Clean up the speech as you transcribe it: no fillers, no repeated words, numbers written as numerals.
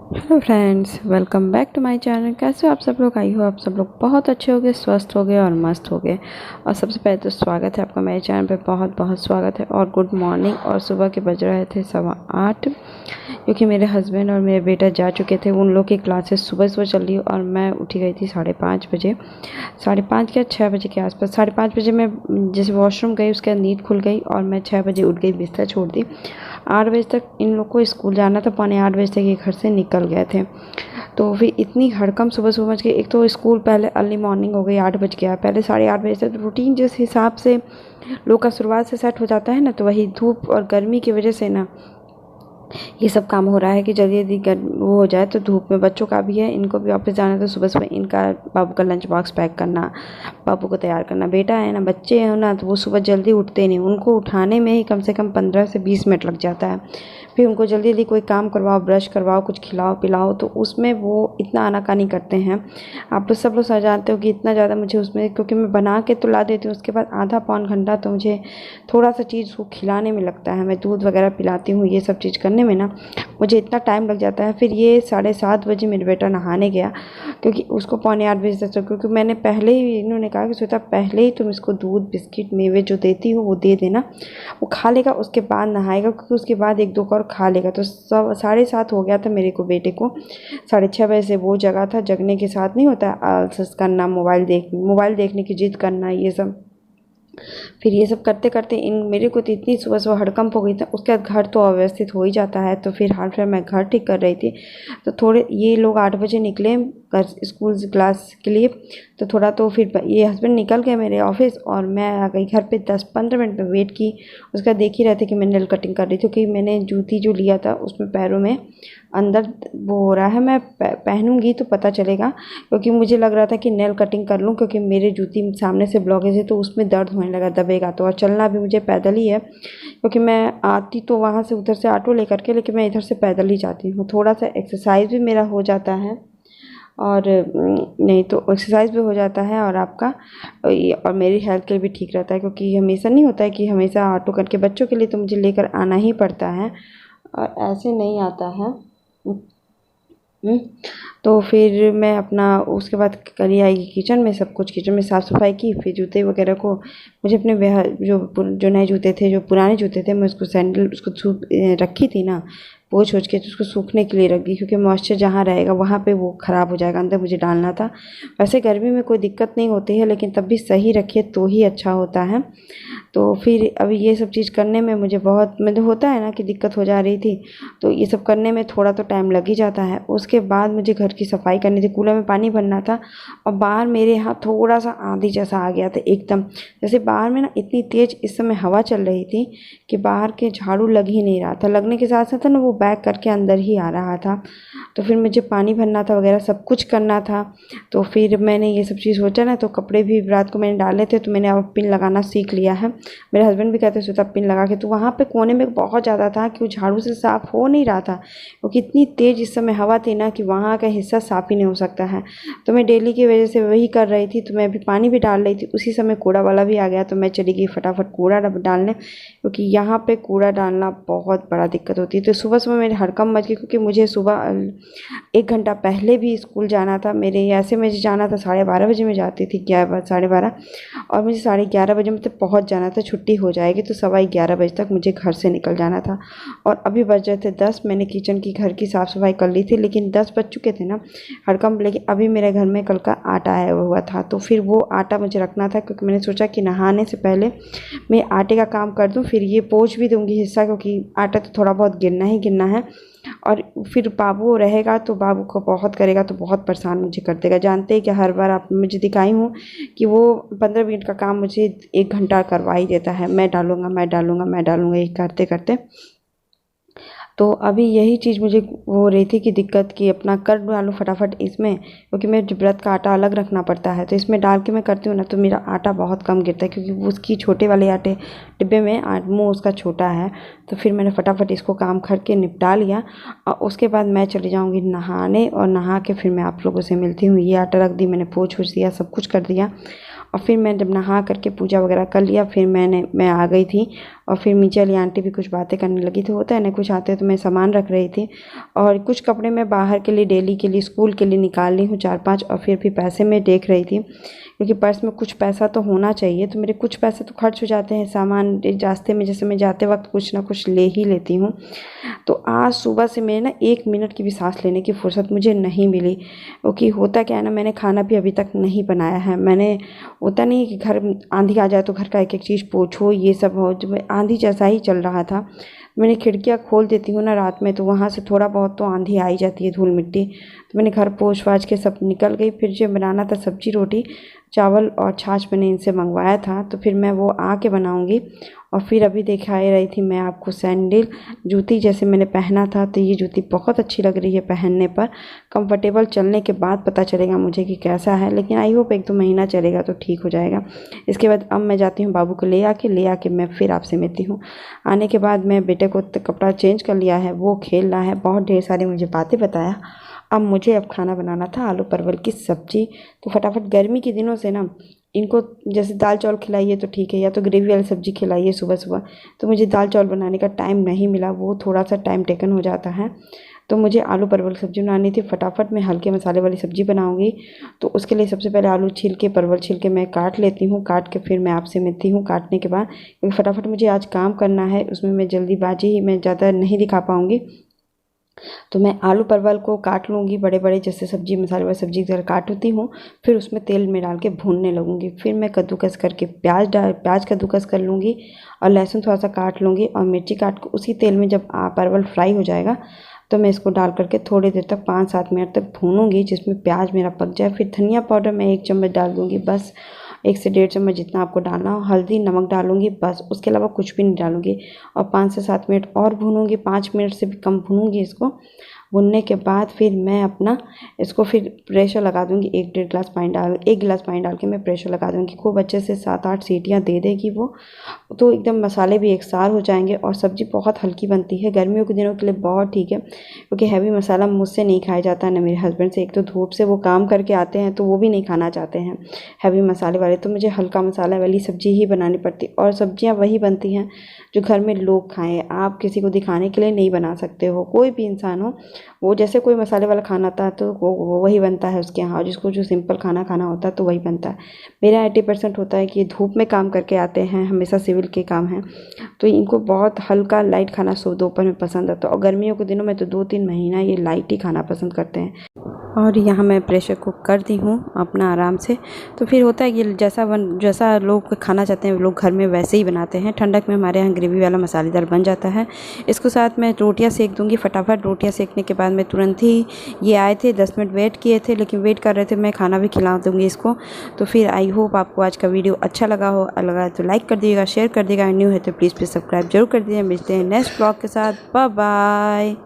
Hello friends, welcome back to my channel. कैसे हो आप सब लोग? आई हो आप सब लोग बहुत अच्छे होंगे, स्वस्थ होंगे और मस्त होंगे। और सबसे पहले तो स्वागत है आपका मेरे चैनल पे, बहुत बहुत स्वागत है। और गुड मॉर्निंग। और सुबह के बज रहे थे 8:15, क्योंकि मेरे हस्बैंड और मेरे बेटा जा चुके थे। उन लोग की क्लासेस सुबह सुबह चल रही और मैं उठी गई थी 5:30 बजे, 5:30 या 6 बजे के आसपास। 5:30 बजे मैं जैसे वॉशरूम गई, उसके बाद नींद खुल गई और मैं 6 बजे उठ गई, बिस्तर छोड़ दी। 8 बजे तक इन लोग को स्कूल जाना था, 7:45 बजे तक ये घर से निकल गए थे। तो फिर इतनी हड़कम सुबह सुबह मच गई। एक तो स्कूल पहले अर्ली मॉर्निंग हो गई, 8 बज गया। पहले 8:30 बजे तक रूटीन जिस हिसाब से लोग का शुरुआत से सेट हो जाता है ना, तो वही धूप और गर्मी की वजह से ना ये सब काम हो रहा है कि जल्दी जल्दी वो हो जाए। तो धूप में बच्चों का भी है, इनको भी ऑफिस जाना है, तो सुबह सुबह इनका बाबू का लंच बॉक्स पैक करना, बाबू को तैयार करना। बेटा है ना, बच्चे हैं ना, तो वो सुबह जल्दी उठते नहीं, उनको उठाने में ही कम से कम 15 से 20 मिनट लग जाता है। फिर उनको जल्दी जल्दी कोई काम करवाओ, ब्रश करवाओ, कुछ खिलाओ पिलाओ, तो उसमें वो इतना आनाकानी करते हैं। आप लोग सब लोग जानते हो कि इतना ज़्यादा मुझे उसमें, क्योंकि मैं बना के तो ला देती हूँ, उसके बाद आधा पौन घंटा तो मुझे थोड़ा सा चीज़ उसको खिलाने में लगता है। मैं दूध वगैरह पिलाती हूँ, ये सब चीज़ करने में ना मुझे इतना टाइम लग जाता है। फिर ये 7:30 बजे मेरा बेटा नहाने गया, क्योंकि उसको 7:45 बजे तक, क्योंकि मैंने पहले ही, इन्होंने कहा कि श्वेता पहले ही तुम इसको दूध बिस्किट मेवे जो देती हो वो दे देना, वो खा लेगा, उसके बाद नहाएगा, क्योंकि उसके बाद एक दो और खा लेगा। तो 7:30 हो गया था मेरे को, बेटे को 6:30 बजे से वो जगा था। जगने के साथ नहीं होता, आलस करना, मोबाइल देखने की जिद करना, ये सब। फिर ये सब करते करते इन मेरे को तो इतनी सुबह सुबह हड़कंप हो गई था। उसके बाद घर तो अव्यवस्थित हो ही जाता है। तो फिर हाल फिर मैं घर ठीक कर रही थी, तो थोड़े ये लोग 8 बजे निकले घर स्कूल क्लास के लिए। तो थोड़ा तो फिर ये हस्बैंड निकल गए मेरे ऑफिस और मैं आ गई घर पे। 10-15 मिनट में वेट की। उसका देख ही रहे थे कि मैं नेल कटिंग कर रही थी, क्योंकि मैंने जूती जो लिया था उसमें पैरों में अंदर वो हो रहा है। मैं पहनूंगी तो पता चलेगा, क्योंकि मुझे लग रहा था कि नेल कटिंग कर लूँ, क्योंकि मेरे जूती सामने से ब्लॉकेज है, तो उसमें दर्द होने लगा, दबेगा तो। और चलना भी मुझे पैदल ही है, क्योंकि मैं आती तो वहाँ से उधर से ऑटो लेकर के, लेकिन मैं इधर से पैदल ही जाती हूँ। थोड़ा सा एक्सरसाइज भी मेरा हो जाता है, और नहीं तो एक्सरसाइज भी हो जाता है, और आपका और मेरी हेल्थ के लिए भी ठीक रहता है, क्योंकि हमेशा नहीं होता है कि हमेशा ऑटो करके, बच्चों के लिए तो मुझे लेकर आना ही पड़ता है, और ऐसे नहीं आता है। हुँ। तो फिर मैं अपना उसके बाद करी आई किचन में, सब कुछ किचन में साफ़ सफाई की। फिर जूते वगैरह को मुझे अपने जो नए जूते थे, जो पुराने जूते थे, मैं उसको सैंडल उसको रखी थी ना, पोंछ ओछ के, तो उसको सूखने के लिए रख दी, क्योंकि मॉइस्चर जहाँ रहेगा वहाँ पे वो ख़राब हो जाएगा। अंदर मुझे डालना था। वैसे गर्मी में कोई दिक्कत नहीं होती है, लेकिन तब भी सही रखिए तो ही अच्छा होता है। तो फिर अभी ये सब चीज़ करने में मुझे बहुत, मतलब होता है ना कि दिक्कत हो जा रही थी, तो ये सब करने में थोड़ा तो टाइम लग ही जाता है। उसके बाद मुझे घर की सफाई करनी थी, कूलर में पानी भरना था, और बाहर मेरे यहाँ थोड़ा सा आंधी जैसा आ गया था एकदम। जैसे बाहर में ना इतनी तेज़ इस समय हवा चल रही थी कि बाहर के झाड़ू लग ही नहीं रहा था, लगने के साथ साथ ना वो बैक करके अंदर ही आ रहा था। तो फिर मुझे पानी भरना था वगैरह, सब कुछ करना था। तो फिर मैंने ये सब चीज़ सोचा ना, तो कपड़े भी रात को मैंने डाले थे, तो मैंने अब पिन लगाना सीख लिया है। मेरे हस्बैंड भी कहते थे पिन लगा के। तो वहाँ पे कोने में बहुत ज़्यादा था कि वो झाड़ू से साफ़ हो नहीं रहा था, क्योंकि इतनी तेज़ इस समय हवा थी ना कि वहाँ का हिस्सा साफ़ ही नहीं हो सकता है। तो मैं डेली की वजह से वही कर रही थी। तो मैं अभी पानी भी डाल रही थी, उसी समय कूड़ा वाला भी आ गया, तो मैं चली गई फटाफट कूड़ा डालने, क्योंकि यहाँ पे कूड़ा डालना बहुत बड़ा दिक्कत होती है। तो सुबह सुबह मेरे हड़कंप मच गई, क्योंकि मुझे सुबह 1 घंटा पहले भी स्कूल जाना था। मेरे ऐसे मुझे जाना था 12:30 बजे, मैं जाती थी 11 12:30, और मुझे 11:30 बजे मतलब पहुंच जाना था। छुट्टी हो जाएगी तो 11:15 बजे तक मुझे घर से निकल जाना था। और अभी बज रहे थे 10। मैंने किचन की घर की साफ़ सफाई कर ली थी, लेकिन 10 बज चुके थे ना हड़कंप। लेकिन अभी मेरे घर में कल का आटा आया हुआ था, तो फिर वो आटा मुझे रखना था, क्योंकि मैंने सोचा कि नहाने से पहले मैं आटे का काम कर दूं, फिर ये पोंछ भी दूंगी हिस्सा, क्योंकि आटा तो थोड़ा बहुत गिरना ही गिरना है। और फिर बाबू रहेगा तो बाबू को बहुत करेगा, तो बहुत परेशान मुझे कर देगा। जानते हैं कि हर बार आप मुझे दिखाई हूँ कि वो 15 मिनट का काम मुझे 1 घंटा करवा ही देता है। मैं डालूँगा, मैं डालूँगा, मैं डालूँगा, ये करते करते। तो अभी यही चीज़ मुझे वो हो रही थी कि दिक्कत की अपना कर डालूँ फटाफट इसमें, क्योंकि मेरे व्रत का आटा अलग रखना पड़ता है। तो इसमें डाल के मैं करती हूँ ना, तो मेरा आटा बहुत कम गिरता है, क्योंकि वो उसकी छोटे वाले आटे डिब्बे में मुँह उसका छोटा है। तो फिर मैंने फटाफट इसको काम करके निपटा लिया, और उसके बाद मैं चली जाऊँगी नहाने, और नहा के फिर मैं आप लोगों से मिलती हूँ। ये आटा रख दी मैंने, पोंछ ओछ दिया, सब कुछ कर दिया। और फिर मैं जब नहा करके पूजा वगैरह कर लिया, फिर मैं आ गई थी। और फिर नीचे वाली आंटी भी कुछ बातें करने लगी थी, होता है ना कुछ आते तो मैं सामान रख रही थी। और कुछ कपड़े मैं बाहर के लिए, डेली के लिए, स्कूल के लिए निकाल ली हूँ 4-5। और फिर भी पैसे मैं देख रही थी, क्योंकि पर्स में कुछ पैसा तो होना चाहिए। तो मेरे कुछ पैसे तो खर्च हो जाते हैं सामान रास्ते में, जैसे मैं जाते वक्त कुछ ना कुछ ले ही लेती हूँ। तो आज सुबह से मेरे ना 1 मिनट की भी सांस लेने की फुर्सत मुझे नहीं मिली, क्योंकि होता क्या है ना, मैंने खाना भी अभी तक नहीं बनाया है। मैंने, होता नहीं कि घर आंधी आ जाए तो घर का एक एक चीज़ पोछो, ये सब हो, जब आंधी जैसा ही चल रहा था। मैंने खिड़कियाँ खोल देती हूँ ना रात में, तो वहाँ से थोड़ा बहुत तो आंधी आ ही जाती है, धूल मिट्टी। तो मैंने घर पोंछ वाछ के सब निकल गई। फिर जो बनाना था सब्जी रोटी चावल और छाछ मैंने इनसे मंगवाया था, तो फिर मैं वो आके बनाऊंगी। और फिर अभी दिखाई रही थी मैं आपको सैंडल जूती, जैसे मैंने पहना था। तो ये जूती बहुत अच्छी लग रही है पहनने पर, कंफर्टेबल। चलने के बाद पता चलेगा मुझे कि कैसा है, लेकिन आई होप 1-2 महीना चलेगा तो ठीक हो जाएगा। इसके बाद अब मैं जाती हूँ बाबू को ले आके मैं फिर आपसे मिलती हूँ। आने के बाद मैं बेटे को कपड़ा चेंज कर लिया है, वो खेल रहा है, बहुत ढेर सारी मुझे बातें बताया। अब खाना बनाना था आलू परवल की सब्जी। तो फटाफट, गर्मी के दिनों से ना इनको जैसे दाल चावल खिलाइए तो ठीक है, या तो ग्रेवी वाली सब्जी खिलाइए सुबह सुबह। तो मुझे दाल चावल बनाने का टाइम नहीं मिला, वो थोड़ा सा टाइम टेकन हो जाता है। तो मुझे आलू परवल सब्जी बनानी थी। फटाफट मैं हल्के मसाले वाली सब्जी बनाऊंगी। तो उसके लिए सबसे पहले आलू छील के, परवल छील के मैं काट लेती हूँ। काट के फिर मैं आपसे मिलती हूँ काटने के बाद, क्योंकि फटाफट मुझे आज काम करना है, उसमें मैं जल्दीबाजी ही मैं ज़्यादा नहीं दिखा पाऊँगी। तो मैं आलू परवल को काट लूँगी बड़े बड़े, जैसे सब्जी मसाले वाली सब्जी की तरह काटती हूँ। फिर उसमें तेल में डाल के भूनने लगूँगी। फिर मैं कद्दूकस करके प्याज कद्दूकस कर लूँगी, और लहसुन थोड़ा सा काट लूँगी, और मिर्ची काट के उसी तेल में जब परवल फ्राई हो जाएगा तो मैं इसको डाल करके थोड़ी देर तक 5-7 मिनट तक भूनूंगी, जिसमें प्याज मेरा पक जाए। फिर धनिया पाउडर मैं 1 चम्मच डाल दूँगी, बस 1 से 1.5 चम्मच जितना आपको डालना हो। हल्दी नमक डालूँगी बस, उसके अलावा कुछ भी नहीं डालूँगी। और 5 से 7 मिनट और भूनूँगी, 5 मिनट से भी कम भूनूँगी इसको। भुनने के बाद फिर मैं अपना इसको फिर प्रेशर लगा दूँगी। 1 गिलास पानी डाल के मैं प्रेशर लगा दूँगी। खूब अच्छे से 7-8 सीटियाँ दे देगी वो, तो एकदम मसाले भी एकसार हो जाएंगे और सब्ज़ी बहुत हल्की बनती है। गर्मियों के दिनों के लिए बहुत ठीक है, क्योंकि हैवी मसाला मुझसे नहीं खाया जाता है, ना मेरे हस्बैंड से। एक तो धूप से वो काम करके आते हैं तो वो भी नहीं खाना चाहते हैं हैवी मसाले वाले, तो मुझे हल्का मसाला वाली सब्ज़ी ही बनानी पड़ती। और सब्ज़ियाँ वही बनती हैं जो घर में लोग खाएँ। आप किसी को दिखाने के लिए नहीं बना सकते हो, कोई भी इंसान हो। वो जैसे कोई मसाले वाला खाना आता है तो वो वही बनता है उसके यहाँ, और जिसको जो सिंपल खाना खाना होता है तो वही बनता है। मेरा 80% होता है कि ये धूप में काम करके आते हैं, हमेशा सिविल के काम हैं, तो इनको बहुत हल्का लाइट खाना दोपहर में पसंद आता है। और गर्मियों के दिनों में तो 2-3 महीना ये लाइट ही खाना पसंद करते हैं। और यहाँ मैं प्रेशर कुक कर दी हूँ अपना आराम से। तो फिर होता है कि जैसा लोग खाना चाहते हैं लोग घर में वैसे ही बनाते हैं। ठंडक में हमारे यहाँ ग्रेवी वाला मसालेदार बन जाता है। इसको साथ मैं रोटियाँ सेक दूँगी फटाफट। रोटियाँ सेकने के बाद मैं तुरंत ही, ये आए थे 10 मिनट वेट किए थे, लेकिन वेट कर रहे थे, मैं खाना भी खिला दूँगी इसको। तो फिर आई होप आपको आज का वीडियो अच्छा लगा तो लाइक कर दीजिएगा, शेयर कर दीजिएगा। न्यू है तो प्लीज़ सब्सक्राइब जरूर कर दीजिए। मिलते हैं नेक्स्ट ब्लॉग के साथ। Bye bye.